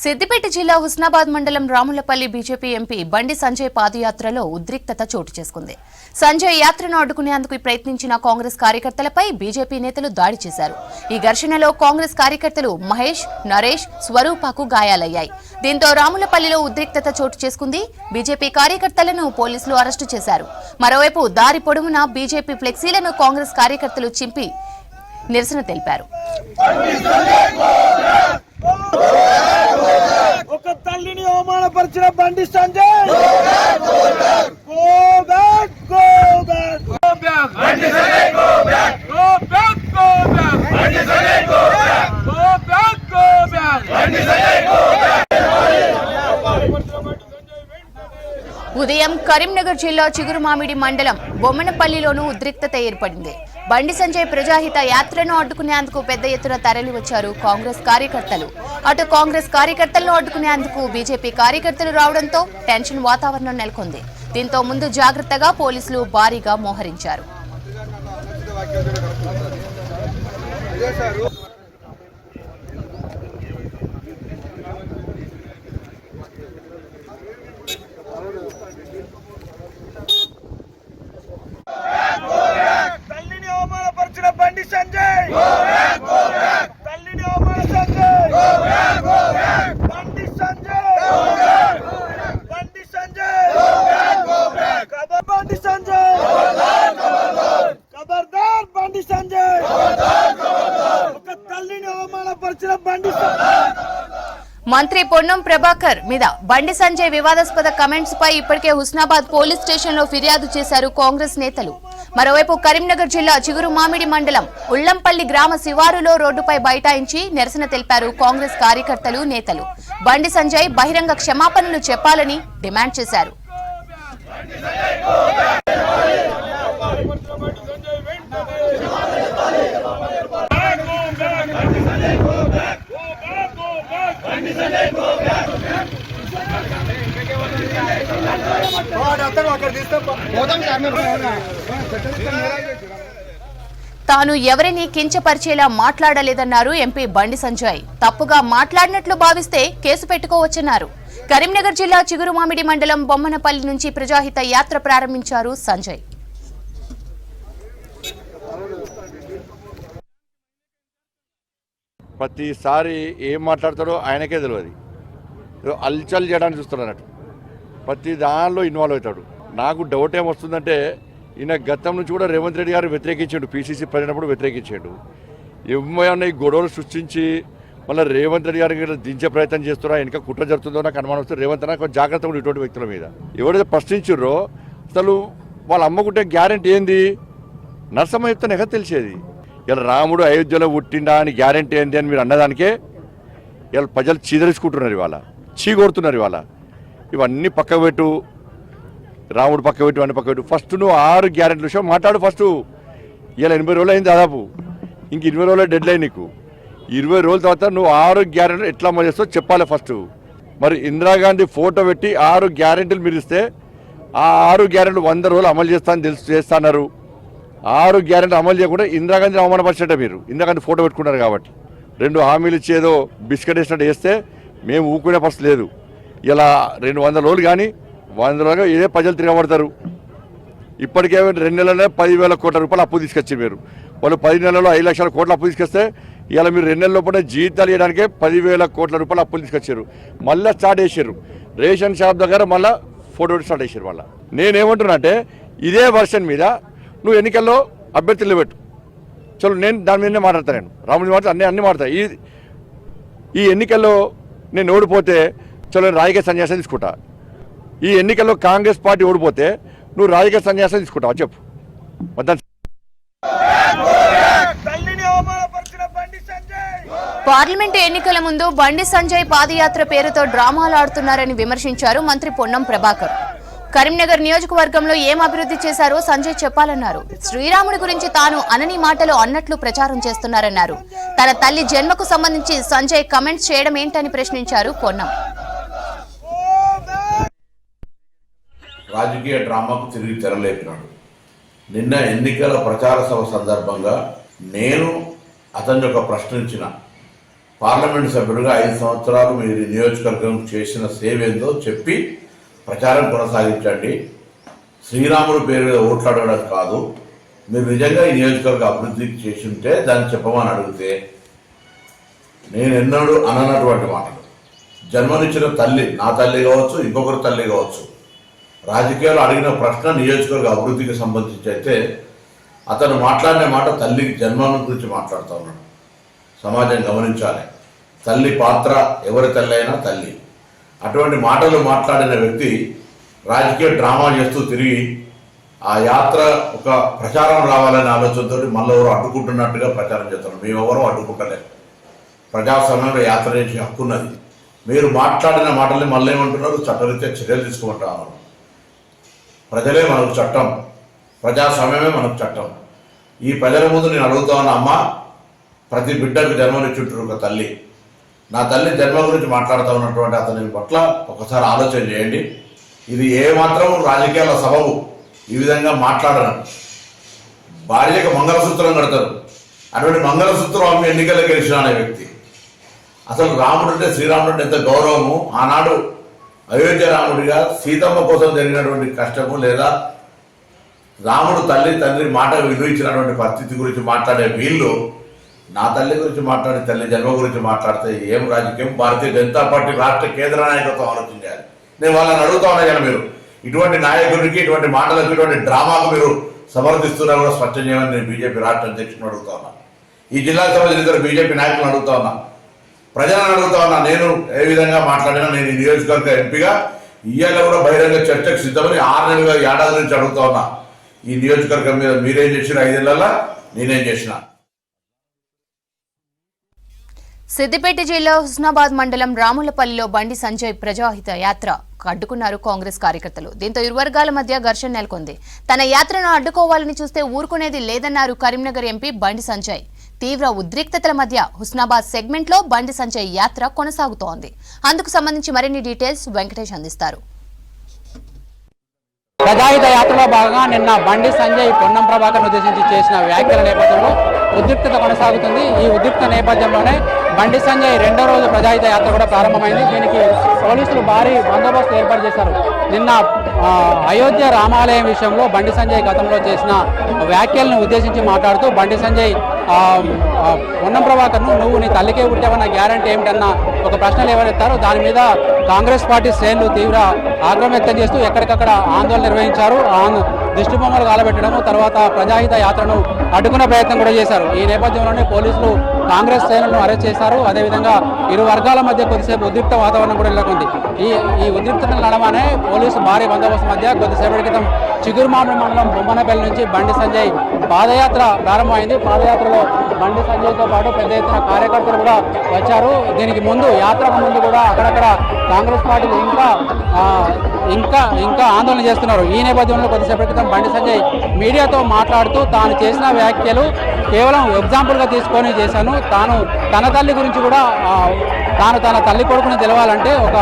సిద్దిపేట జిల్లా హుస్నాబాద్ మండలం Ramulapalli BJP MP Bandi Sanjay పాదయాత్రలో ఉద్రిక్తత చోటు చేసుకుంది. సంజయ్ యాత్రను అడ్డుకునేందుకు ప్రయత్నించిన కాంగ్రెస్ కార్యకర్తలపై బీజేపీ నేతలు దాడి చేశారు. ఈ ఘర్షణలో కాంగ్రెస్ కార్యకర్తలు మహేష్, నరేష్, స్వరూపకు గాయాలయ్యాయి. దీంతో రాములపల్లిలో ఉద్రిక్తత చోటు చేసుకుంది. బీజేపీ కార్యకర్తలను పోలీసులు అరెస్టు చేశారు. మరోవైపు దారి పొడవునా బీజేపీ ఫ్లెక్సీలను కాంగ్రెస్ కార్యకర్తలు చింపి నిరసన తెలిపారు. ఒక తల్లిని అవమానపరిచిన బండి సంజయ్ ఉదయం కరీంనగర్ జిల్లా చిగురుమామిడి మండలం బొమ్మనపల్లిలోనూ ఉద్రిక్తత ఏర్పడింది. బండి సంజయ్ ప్రజాహిత యాత్రను అడ్డుకునేందుకు పెద్ద ఎత్తున తరలివచ్చారు కాంగ్రెస్ కార్యకర్తలు. అటు కాంగ్రెస్ కార్యకర్తలను అడ్డుకునేందుకు బీజేపీ కార్యకర్తలు రావడంతో టెన్షన్ వాతావరణం నెలకొంది. దీంతో ముందు జాగ్రత్తగా పోలీసులు భారీగా మోహరించారు. తల్లిని అవమానపరిచిన బండి సంజయ్ తల్లిని అవమాన సంజయ్ బండి సంజయ్ బండి సంజయ్ బండి సంజయ్ ఖబర్దార్ బండి సంజయ్ ఒక తల్లిని అవమానపరిచిన బండి సంజయ్. మంత్రి పొన్నం ప్రభాకర్ మీద బండి సంజయ్ వివాదాస్పద కమెంట్స్ పై ఇప్పటికే హుస్నాబాద్ పోలీస్ స్టేషన్ లో ఫిర్యాదు చేశారు కాంగ్రెస్ నేతలు. మరోవైపు కరీంనగర్ జిల్లా చిగురుమామిడి మండలం ఉళ్లంపల్లి గ్రామ శివారులో రోడ్డుపై బైఠాయించి నిరసన తెలిపారు కాంగ్రెస్ కార్యకర్తలు, నేతలు. బండి సంజయ్ బహిరంగ క్షమాపణలు చెప్పాలని డిమాండ్ చేశారు. తాను ఎవరిని కించపరిచేలా మాట్లాడలేదన్నారు ఎంపీ బండి సంజయ్. తప్పుగా మాట్లాడినట్లు భావిస్తే కేసు పెట్టుకోవచ్చన్నారు. కరీంనగర్ జిల్లా చిగురుమామిడి మండలం బొమ్మనపల్లి నుంచి ప్రజాహిత యాత్ర ప్రారంభించారు సంజయ్. ప్రతిసారి ఏం మాట్లాడతాడో ఆయనకే తెలియదు. అల్చల్ చేయడానికి చూస్తాడు అన్నట్టు. ప్రతి దానిలో ఇన్వాల్వ్ అవుతాడు. నాకు డౌట్ ఏమొస్తుందంటే ఈయన గతం నుంచి కూడా రేవంత్ రెడ్డి గారు వ్యతిరేకించాడు. పీసీసీ ప్రజలప్పుడు వ్యతిరేకించాడు. ఏమైనా ఈ గొడవలు సృష్టించి మళ్ళీ రేవంత్ రెడ్డి గారికి దించే ప్రయత్నం చేస్తారో వెనక కుట్ర జరుగుతుందో నాకు అనుమానం వస్తుంది. రేవంత్ అన్న కొంచెం జాగ్రత్తగా ఉండి ఇటువంటి వ్యక్తుల మీద ఎవరైతే ప్రశ్నించారో అసలు వాళ్ళు అమ్మకుంటే గ్యారెంటీ ఏంది? నరసమ్మ చెప్తాను ఎక్కడ తెలిసేది. ఇలా రాముడు అయోధ్యలో పుట్టిండా అని గ్యారెంటీ ఏంటి అని మీరు అన్నదానికే ఇలా ప్రజలు చీదరించుకుంటున్నారు, ఇవాళ చీకొడుతున్నారు. ఇవాళ ఇవన్నీ పక్కకు పెట్టు, రాముడు పక్క పెట్టు, అన్ని పక్క పెట్టు. ఫస్ట్ నువ్వు 6 గ్యారెంటీల విషయం మాట్లాడు. ఫస్ట్ ఇలా 80 రోజులు అయింది దాదాపు, ఇంక 20 రోజుల డెడ్ లైన్ నీకు. 20 రోజుల తర్వాత నువ్వు 6 గ్యారెంటీలు ఎట్లా అమలు చేస్తావు చెప్పాలి ఫస్ట్. మరి ఇందిరాగాంధీ ఫోటో పెట్టి 6 గ్యారెంటీలు మీరు ఇస్తే ఆ 6 గ్యారెంటీలు 100 రోజులు అమలు చేస్తున్నారు. 6 గ్యారెంటీలు అమలు చేయకుండా ఇందిరాగాంధీని అవమానపరిచేట మీరు. ఇందిరాగాంధీ ఫోటో పెట్టుకున్నారు కాబట్టి 2 హామీలు ఇచ్చేదో బిస్కెట్ వేసినట్టు వేస్తే మేము ఊకునే పరిస్థితి లేదు. ఇలా 200 రోజులు కానీ 100 రోజులుగా ఇదే ప్రజలు తిరగబడతారు. ఇప్పటికే 2 నెలలనే 10,000 కోట్ల రూపాయలు అప్పు తీసుకొచ్చి మీరు, వాళ్ళు 10 నెలల్లో 5 లక్షల కోట్ల అప్పు తీసుకొస్తే ఇలా మీరు 2 నెలల లోపల జీతాలు ఇవ్వడానికే 10,000 కోట్ల రూపాయలు అప్పులు తీసుకొచ్చారు. మళ్ళీ స్టార్ట్ చేశారు రేషన్ షాప్ దగ్గర, మళ్ళీ ఫోటో స్టార్ట్ చేశారు. మళ్ళీ నేనేమంటున్నా అంటే ఇదే వర్షన్ మీద నువ్వు ఎన్నికల్లో అభ్యర్థులు పెట్టు. చలో నేను దాని మీదనే మాట్లాడతాను. నేను రాముడి మాట అన్నీ మాట్లాడతాను. ఈ ఎన్నికల్లో నేను ఓడిపోతే చలో నేను రాజకీయ సన్యాసం తీసుకుంటా. ఈ ఎన్నికల్లో కాంగ్రెస్ పార్టీ ఓడిపోతే నువ్వు రాజకీయ సన్యాసం తీసుకుంటావా చెప్పు. పార్లమెంటు ఎన్నికల ముందు బండి సంజయ్ పాదయాత్ర పేరుతో డ్రామాలు ఆడుతున్నారని విమర్శించారు మంత్రి పొన్నం ప్రభాకర్. కరీంనగర్ నియోజకవర్గంలో ఏం అభివృద్ధి చేశారో సంజయ్ చెప్పాలన్నారు. శ్రీరాముడి గురించి తాను అనని మాటలు అన్నట్లు ప్రచారం చేస్తున్నారన్నారు. తన తల్లి జన్మకు సంబంధించి సంజయ్ కమెంట్స్ చేయడం ఏంటని ప్రశ్నించారు పొన్నం. రాజకీయ డ్రామాకు తిరిగి తెరలేపినాడు. నిన్న ఎన్నికల ప్రచార సభ సందర్భంగా నేను అతన్ని ఒక ప్రశ్నించిన పార్లమెంట్ సభ్యుడిగా 5 సంవత్సరాలు మీరు నియోజకవర్గం చేసిన సేవ ఏందో చెప్పి ప్రచారం కొనసాగించండి. శ్రీరాముడు పేరు మీద ఓట్లు అడగడం కాదు. మీరు నిజంగా ఈ నియోజకవర్గ అభివృద్ధి చేసి ఉంటే దాన్ని చెప్పమని అడిగితే నేను ఎన్నడూ అననటువంటి మాటలు. జన్మనిచ్చిన తల్లి, నా తల్లి కావచ్చు, ఇంకొకరి తల్లి కావచ్చు, రాజకీయాలు అడిగిన ప్రశ్న నియోజకవర్గ అభివృద్ధికి సంబంధించి అయితే అతను మాట్లాడిన మాట తల్లికి జన్మం గురించి మాట్లాడుతూ ఉన్నాడు. సమాజం గమనించాలి. తల్లి పాత్ర, ఎవరి తల్లి అయినా తల్లి. అటువంటి మాటలు మాట్లాడిన వ్యక్తి రాజకీయ డ్రామా చేస్తూ తిరిగి ఆ యాత్ర ఒక ప్రచారం రావాలనే ఆలోచనతో మళ్ళీ ఎవరు అడ్డుకుంటున్నట్టుగా ప్రచారం చేస్తున్నారు. మేమెవరూ అడ్డుకుంటలేదు. ప్రజాస్వామ్యంలో యాత్ర చేసే హక్కు ఉన్నది. మీరు మాట్లాడిన మాటల్ని మళ్ళీ ఏమంటున్నారు? చట్టరీత్యా చర్యలు తీసుకుంటారు. ప్రజలే మనకు చట్టం, ప్రజాస్వామ్యమే మనకు చట్టం. ఈ ప్రజల ముందు నేను అడుగుతా ఉన్నా, అమ్మ, ప్రతి బిడ్డకు జన్మనిచ్చుంటారు ఒక తల్లి. నా తల్లి జన్మ గురించి మాట్లాడుతూ ఉన్నటువంటి అతని పట్ల ఒకసారి ఆలోచన చేయండి. ఇది ఏమాత్రం రాజకీయాల సబబు ఈ విధంగా మాట్లాడడం. భార్యకు మంగళసూత్రం కడతారు. అటువంటి మంగళసూత్రం ఆమె ఎన్నికల్లో గెలిచిన అనే వ్యక్తి. అసలు రాముడు అంటే, శ్రీరాముడు అంటే ఎంత గౌరవము. ఆనాడు అయోధ్య రాముడిగా సీతమ్మ కోసం జరిగినటువంటి కష్టము, లేదా రాముడు తల్లి తండ్రి మాట విలువ ఇచ్చినటువంటి పరిస్థితి గురించి మాట్లాడే వీళ్ళు నా తల్లి గురించి మాట్లాడి, తల్లి జన్మ గురించి మాట్లాడితే ఏం రాజకీయం? భారతీయ జనతా పార్టీ రాష్ట్ర కేంద్ర నాయకత్వం ఆలోచించాలి. నేను వాళ్ళని అడుగుతా ఉన్నా కదా, మీరు ఇటువంటి నాయకుడికి, ఇటువంటి మాటలకు, ఇటువంటి డ్రామాకు మీరు సమర్థిస్తున్నా కూడా స్పష్టం చేయమని నేను బీజేపీ రాష్ట్ర అధ్యక్షుని అడుగుతా ఉన్నా. ఈ జిల్లాకు సంబంధించిన ఇద్దరు బీజేపీ నాయకులను అడుగుతా ఉన్నా, ప్రజలను అడుగుతా ఉన్నా. నేను ఏ విధంగా మాట్లాడినా నేను ఈ నియోజకవర్గ ఎంపీగా ఇవాళ కూడా బహిరంగ చర్చకు సిద్ధమని 6 నెలలుగా, ఏడాది నుంచి అడుగుతా ఉన్నా. ఈ నియోజకవర్గం మీద మీరేం చేసిన 5 ఏళ్లలో నేనేం చేసిన. సిద్దిపేట జిల్లా హుస్నాబాద్ మండలం రాములపల్లిలో బండి సంజయ్ ప్రజాహిత యాత్ర అడ్డుకున్నారు కాంగ్రెస్ కార్యకర్తలు. దీంతో ఇరు వర్గాల మధ్య ఘర్షణ నెలకొంది. తన యాత్రను అడ్డుకోవాలని చూస్తే ఊరుకునేది లేదన్నారు కరీంనగర్ ఎంపీ బండి సంజయ్. తీవ్ర ఉద్రిక్తతల మధ్య హుస్నాబాద్ సెగ్మెంట్ లో బండి సంజయ్ యాత్ర కొనసాగుతోంది. అందుకు సంబంధించి మరిన్ని డీటెయిల్స్ వెంకటేష్ అందిస్తారు. ప్రజాహిత యాత్రలో భాగంగా నిన్న బండి సంజయ్ పొన్నం ప్రభాకర్ ఉద్దేశించి చేసిన వ్యాఖ్యల నేపథ్యంలో ఉద్రిక్తత కొనసాగుతుంది. ఈ ఉద్రిక్త నేపథ్యంలోనే బండి సంజయ్ 2వ రోజు ప్రజాహిత యాత్ర కూడా ప్రారంభమైంది. దీనికి పోలీసులు భారీ బందోబస్తు ఏర్పాటు చేశారు. నిన్న అయోధ్య రామాలయం విషయంలో బండి సంజయ్ గతంలో చేసిన వ్యాఖ్యలను ఉద్దేశించి మాట్లాడుతూ బండి సంజయ్ పొన్నం ప్రభాకర్ను నువ్వు నీ తల్లికే పుట్టావన్న గ్యారంటీ ఏమిటన్న ఒక ప్రశ్న లేవనెత్తారు. దాని మీద కాంగ్రెస్ పార్టీ శ్రేణులు తీవ్ర ఆగ్రహం వ్యక్తం చేస్తూ ఎక్కడికక్కడ ఆందోళన నిర్వహించారు. దిష్టి బొమ్మలు కాలబెట్టడము, తర్వాత ప్రజాహిత యాత్రను అడ్డుకునే ప్రయత్నం కూడా చేశారు. ఈ నేపథ్యంలోనే పోలీసులు కాంగ్రెస్ శ్రేణులను అరెస్ట్ చేశారు. అదేవిధంగా ఇరు వర్గాల మధ్య కొద్దిసేపు ఉద్రిక్త వాతావరణం కూడా నెలకొంది. ఈ ఉద్రిక్తతల నడమనే పోలీసు భారీ బందోబస్తు మధ్య కొద్దిసేపటి క్రితం చిగురుమామిడి మండలం బొమ్మనపల్లి నుంచి బండి సంజయ్ పాదయాత్ర ప్రారంభమైంది. పాదయాత్రలో బండి సంజయ్తో పాటు పెద్ద ఎత్తున కార్యకర్తలు కూడా వచ్చారు. దీనికి ముందు, యాత్రకు ముందు కూడా అక్కడక్కడ కాంగ్రెస్ పార్టీలు ఇంకా ఆందోళన చేస్తున్నారు. ఈ నేపథ్యంలో కొద్దిసేపటి క్రితం బండి సంజయ్ మీడియాతో మాట్లాడుతూ తాను చేసిన వ్యాఖ్యలు కేవలం ఎగ్జాంపుల్గా తీసుకొని చేశాను. తన తల్లి గురించి కూడా తన తల్లి కొడుకుని తెలవాలంటే ఒక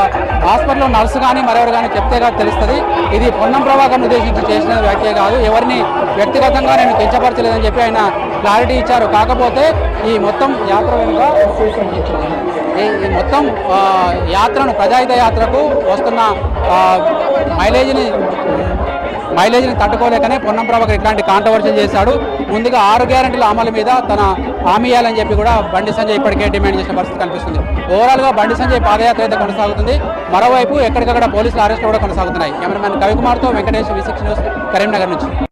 హాస్పిటల్లో నర్సు కానీ మరెవరు కానీ చెప్తే కాదు తెలుస్తుంది. ఇది పొన్నం ప్రభాకర్ను ఉద్దేశించి చేసిన వ్యాఖ్య కాదు, ఎవరిని వ్యక్తిగతంగా నేను కించపరచలేదని చెప్పి ఆయన క్లారిటీ ఇచ్చారు. కాకపోతే ఈ మొత్తం యాత్ర వెనుక ఈ మొత్తం యాత్రను, ప్రజాహిత యాత్రకు వస్తున్న మైలేజీని తట్టుకోలేకనే పొన్నం ప్రభాకర్ ఇట్లాంటి కాంట్రవర్సీ చేశాడు. ముందుగా 6 గ్యారెంటీల అమలు మీద తన హామీ ఇవ్వాలని చెప్పి కూడా బండి సంజయ్ ఇప్పటికే డిమాండ్ చేసిన పరిస్థితి కనిపిస్తుంది. ఓవరాల్గా బండి సంజయ్ పాదయాత్ర అయితే కొనసాగుతుంది. మరోవైపు ఎక్కడికక్కడ పోలీసుల అరెస్టులు కూడా కొనసాగుతున్నాయి. కెమెరామెన్ కవికుమార్తో వెంకటేష్, V6 న్యూస్, కరీంనగర్ నుంచి.